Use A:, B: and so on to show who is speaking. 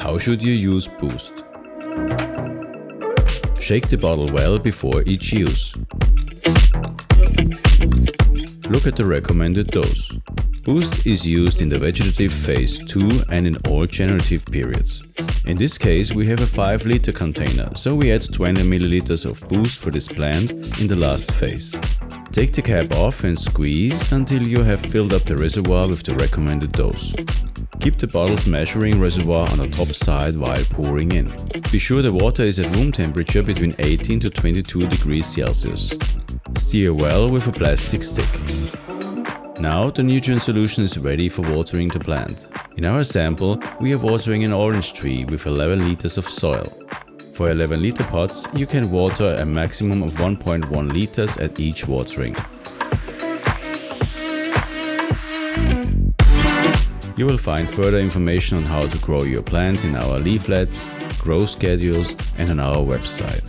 A: How should you use Boost? Shake the bottle well before each use. Look at the recommended dose. Boost is used in the vegetative phase 2 and in all generative periods. In this case we have a 5-liter container, so we add 20 ml of Boost for this plant in the last phase. Take the cap off and squeeze until you have filled up the reservoir with the recommended dose. Keep the bottle's measuring reservoir on the top side while pouring in. Be sure the water is at room temperature between 18 to 22 degrees Celsius. Stir well with a plastic stick. Now the nutrient solution is ready for watering the plant. In our sample, we are watering an orange tree with 11 liters of soil. For 11-liter pots, you can water a maximum of 1.1 liters at each watering. You will find further information on how to grow your plants in our leaflets, grow schedules and on our website.